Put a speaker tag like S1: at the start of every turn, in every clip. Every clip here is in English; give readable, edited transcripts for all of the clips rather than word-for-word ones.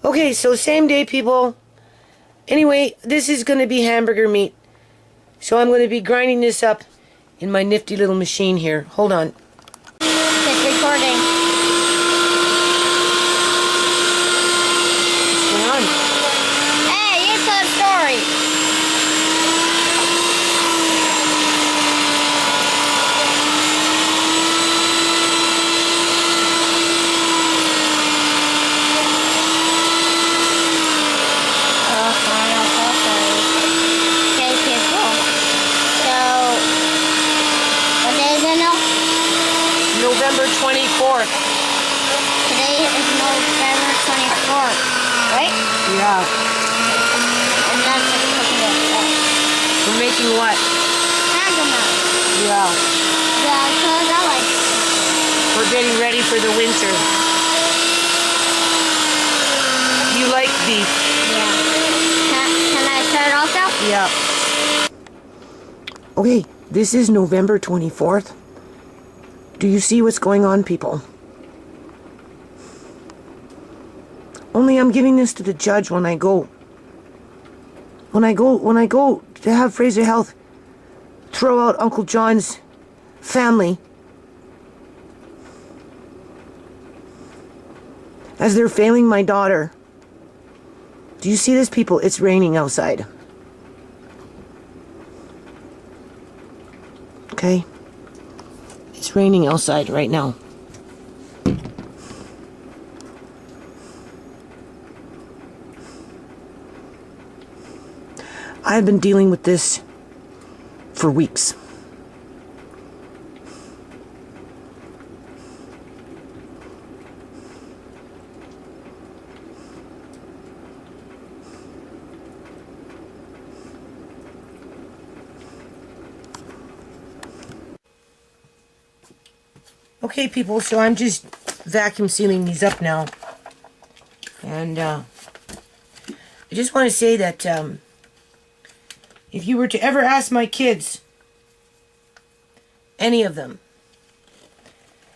S1: Okay, so same day, people. Anyway, this is going to be hamburger meat. So I'm going to be grinding this up in my nifty little machine here. Hold on.
S2: It's recording.
S1: What's going on?
S2: Hey, it's a story. Okay, people. So, what day is it now?
S1: November 24th.
S2: Today is November 24th, right?
S1: Yeah.
S2: And that's just cooking it.
S1: We're making what?
S2: Hamburger.
S1: Yeah.
S2: Yeah, because I like it.
S1: We're getting ready for the winter. You like beef?
S2: Yeah. Can I turn it off now?
S1: Yeah. Okay, this is November 24th. Do you see what's going on, people? Only I'm giving this to the judge when I go. When I go to have Fraser Health throw out Uncle John's family as they're failing my daughter. Do you see this, people? It's raining outside. Okay? It's raining outside right now. I've been dealing with this for weeks. Okay, people, so I'm just vacuum sealing these up now. And I just want to say that if you were to ever ask my kids, any of them,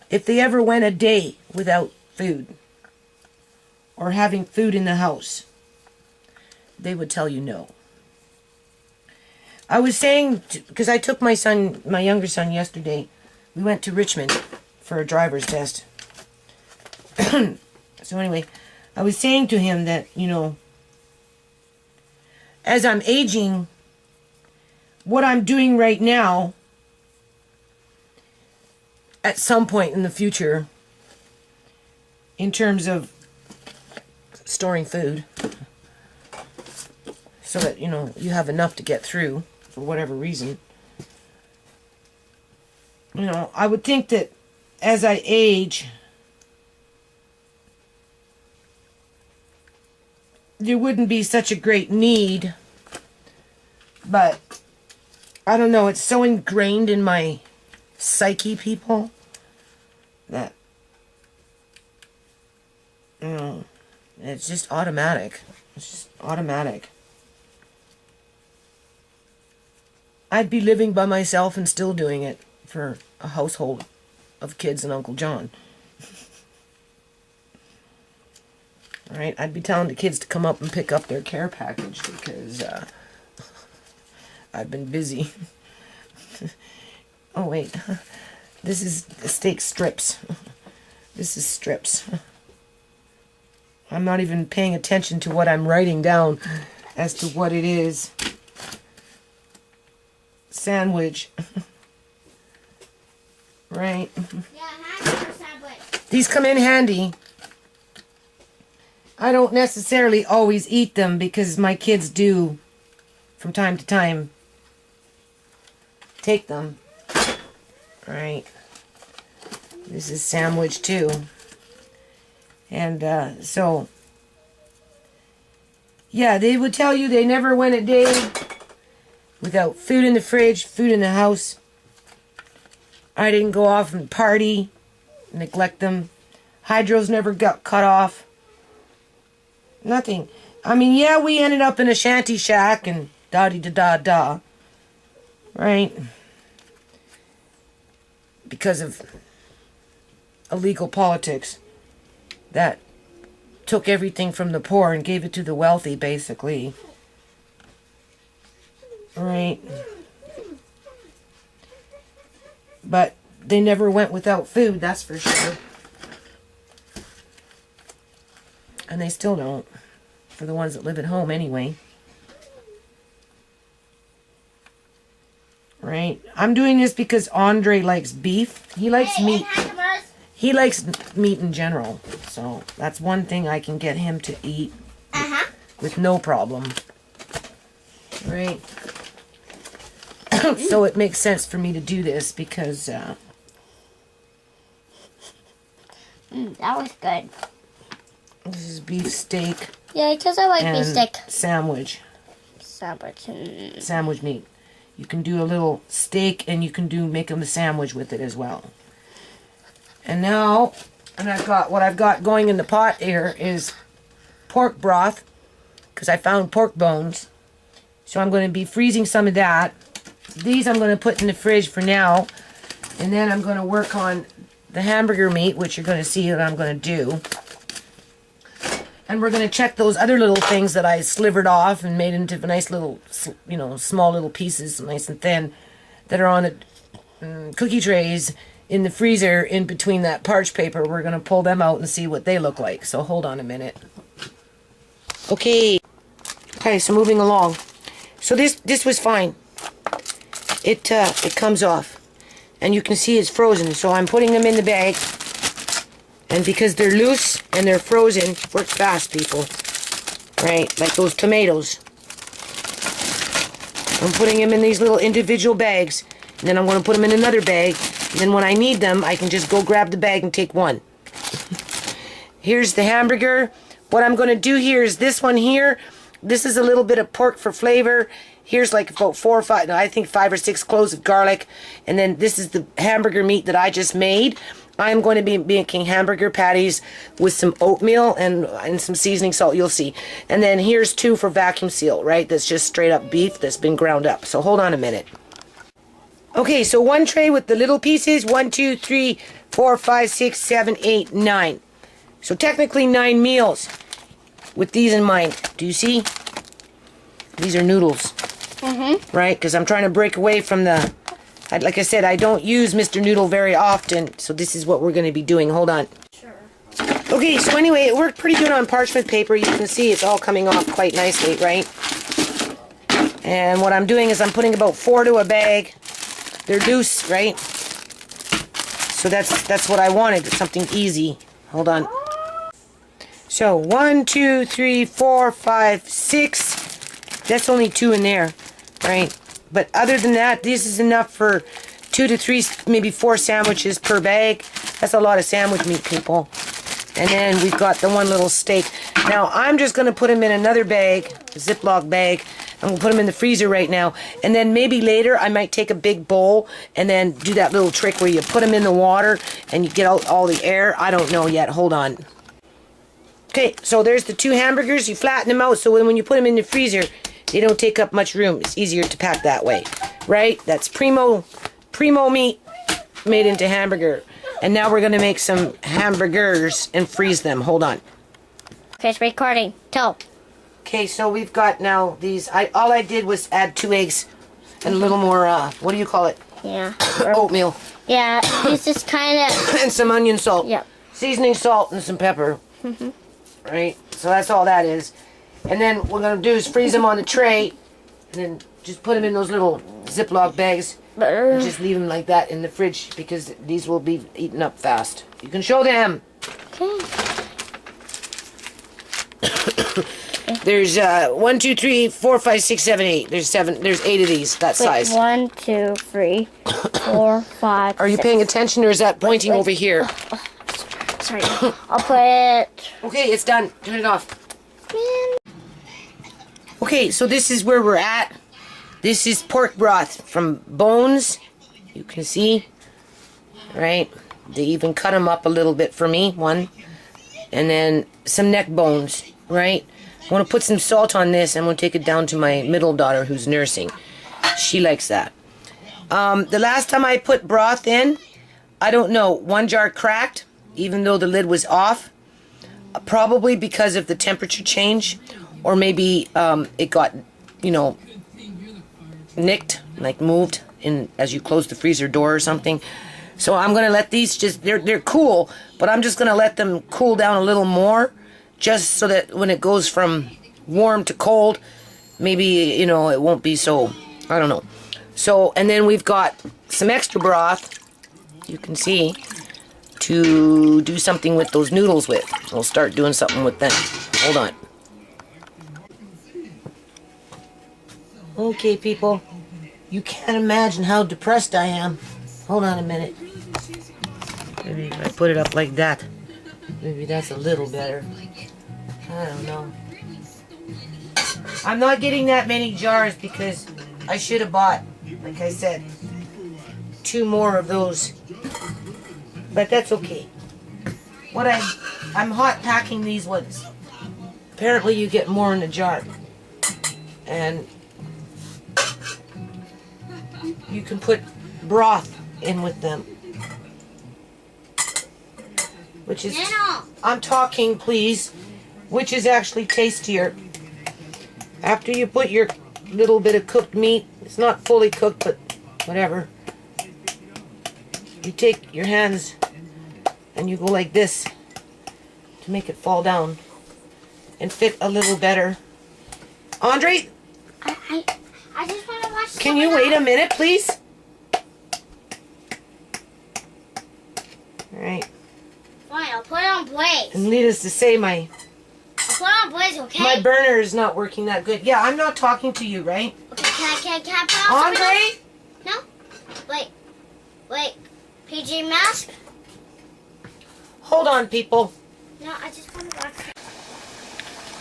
S1: if they ever went a day without food or having food in the house, they would tell you no. I was saying, because I took my younger son yesterday, we went to Richmond for a driver's test. So anyway, I was saying to him that, you know, as I'm aging, what I'm doing right now, at some point in the future, in terms of storing food, so that, you know, you have enough to get through, for whatever reason. You know, I would think that as I age, there wouldn't be such a great need, but I don't know, it's so ingrained in my psyche, people, that, you know, it's just automatic. It's just automatic. I'd be living by myself and still doing it for a household of kids and Uncle John. Alright, I'd be telling the kids to come up and pick up their care package because I've been busy. Oh wait, this is steak strips. This is strips. I'm not even paying attention to what I'm writing down as to what it is. Sandwich. Right.
S2: Yeah, hamburger sandwich.
S1: These come in handy. I don't necessarily always eat them because my kids do, from time to time, take them. Right. This is sandwich too. And so, yeah, they would tell you they never went a day without food in the fridge, food in the house. I didn't go off and party, neglect them. Hydros never got cut off. Nothing. I mean, yeah, we ended up in a shanty shack and da-de-da-da-da. Right? Because of illegal politics that took everything from the poor and gave it to the wealthy, basically. Right. But they never went without food, that's for sure. And they still don't. For the ones that live at home anyway. Right? I'm doing this because Andre likes beef. He likes meat. He likes meat in general. So that's one thing I can get him to eat with no problem. Right? So it makes sense for me to do this because
S2: that was good.
S1: this is beef steak
S2: Yeah, because I like beef
S1: and
S2: steak.
S1: sandwich meat. You can do a little steak and you can make them a sandwich with it as well. And now, what I've got going in the pot here is pork broth because I found pork bones. So I'm going to be freezing some of that. These I'm going to put in the fridge for now. And then I'm going to work on the hamburger meat, which you're going to see what I'm going to do. And we're going to check those other little things that I slivered off and made into nice little, small little pieces, nice and thin, that are on the cookie trays in the freezer in between that parch paper. We're going to pull them out and see what they look like. So hold on a minute. Okay, so moving along. So this was fine. It comes off. And you can see it's frozen. So I'm putting them in the bag. And because they're loose and they're frozen, work fast, people. Right? Like those tomatoes. I'm putting them in these little individual bags. And then I'm going to put them in another bag. And then when I need them, I can just go grab the bag and take one. Here's the hamburger. What I'm going to do here is this one here. This is a little bit of pork for flavor. Here's like about 4 or 5, no, I think 5 or 6 cloves of garlic. And then this is the hamburger meat that I just made. I'm going to be making hamburger patties with some oatmeal and some seasoning salt, you'll see. And then here's 2 for vacuum seal, right? That's just straight up beef that's been ground up. So hold on a minute. Okay, so 1 tray with the little pieces. 1, 2, 3, 4, 5, 6, 7, 8, 9. So technically 9 meals with these in mind. Do you see? These are noodles. Right? Because I'm trying to break away from the... Like I said, I don't use Mr. Noodle very often, so this is what we're going to be doing. Hold on.
S2: Sure.
S1: Okay, so anyway, it worked pretty good on parchment paper. You can see it's all coming off quite nicely, right? And what I'm doing is I'm putting about 4 to a bag. They're loose, right? So that's what I wanted. It's something easy. Hold on. So 1, 2, 3, 4, 5, 6. That's only 2 in there, right? But other than that, this is enough for 2 to 3, maybe 4 sandwiches per bag. That's a lot of sandwich meat, people. And then we've got the 1 little steak. Now, I'm just going to put them in another bag, a Ziploc bag. I'm going to put them in the freezer right now. And then maybe later, I might take a big bowl and then do that little trick where you put them in the water and you get out all the air. I don't know yet. Hold on. Okay, so there's the 2 hamburgers. You flatten them out so when you put them in the freezer, they don't take up much room. It's easier to pack that way, right? That's primo meat made into hamburger. And now we're going to make some hamburgers and freeze them. Hold on.
S2: Okay, it's recording. Tell.
S1: Okay, so we've got now these. All I did was add 2 eggs and a little more, what do you call it?
S2: Yeah.
S1: Oatmeal.
S2: Yeah, this is kind of...
S1: And some onion salt.
S2: Yep.
S1: Seasoning salt and some pepper. Right? So that's all that is. And then what we're going to do is freeze them on the tray. And then just put them in those little Ziploc bags. And just leave them like that in the fridge because these will be eaten up fast. You can show them.
S2: Okay.
S1: There's 1, 2, 3, 4, 5, 6, 7, 8. There's 7. There's 8 of these. That size.
S2: 1, 2, 3, 4, 5.
S1: Are you paying attention or is that pointing over here?
S2: Sorry. I'll put it...
S1: Okay, it's done. Turn it off. Okay, so this is where we're at. This is pork broth from bones. You can see. Right? They even cut them up a little bit for me. 1. And then some neck bones. Right? I want to put some salt on this. I'm going to take it down to my middle daughter who's nursing. She likes that. The last time I put broth in, I don't know, 1 jar cracked, even though the lid was off. Probably because of the temperature change, or maybe it got, you know, nicked, like moved in as you close the freezer door or something. So I'm gonna let these just, they're cool, but I'm just gonna let them cool down a little more, just so that when it goes from warm to cold, maybe, you know, it won't be so, I don't know. So, and then we've got some extra broth, you can see, to do something with those noodles with. We'll start doing something with them. Hold on. Okay, people. You can't imagine how depressed I am. Hold on a minute. Maybe if I put it up like that. Maybe that's a little better. I don't know. I'm not getting that many jars because I should have bought, like I said, 2 more of those. But that's okay. I'm hot packing these ones. Apparently you get more in a jar. And you can put broth in with them. Which is, I'm talking please, which is actually tastier. After you put your little bit of cooked meat, it's not fully cooked, but whatever. You take your hands and you go like this to make it fall down and fit a little better. Andre?
S2: I just want to watch.
S1: Can you wait a minute, please? Alright.
S2: Fine, I'll put it on blaze.
S1: And needless to say, my
S2: I'll put it on blaze, okay?
S1: my burner is not working that good. Yeah, I'm not talking to you, right?
S2: Okay, can I put on something
S1: Andre?
S2: else? No? Wait. PJ Mask?
S1: Hold on, people.
S2: No, I just want to watch.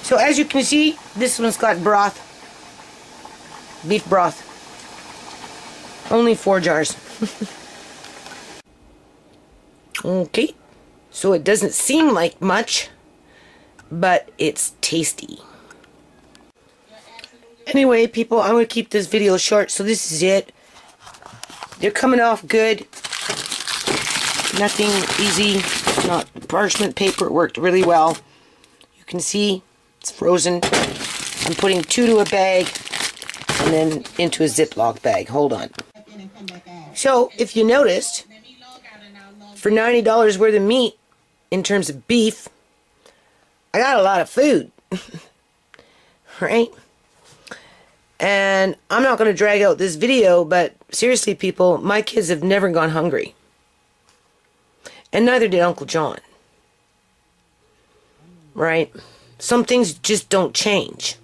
S1: So as you can see, this one's got broth. Beef broth. Only 4 jars. Okay. So it doesn't seem like much, but it's tasty. Anyway, people, I'm going to keep this video short, so this is it. They're coming off good. Nothing easy. Not parchment paper. It worked really well. You can see it's frozen. I'm putting 2 to a bag and then into a Ziploc bag. Hold on. So, if you noticed, for $90 worth of meat, in terms of beef, I got a lot of food. Right? And I'm not going to drag out this video, but seriously, people, my kids have never gone hungry. And neither did Uncle John. Right? Some things just don't change.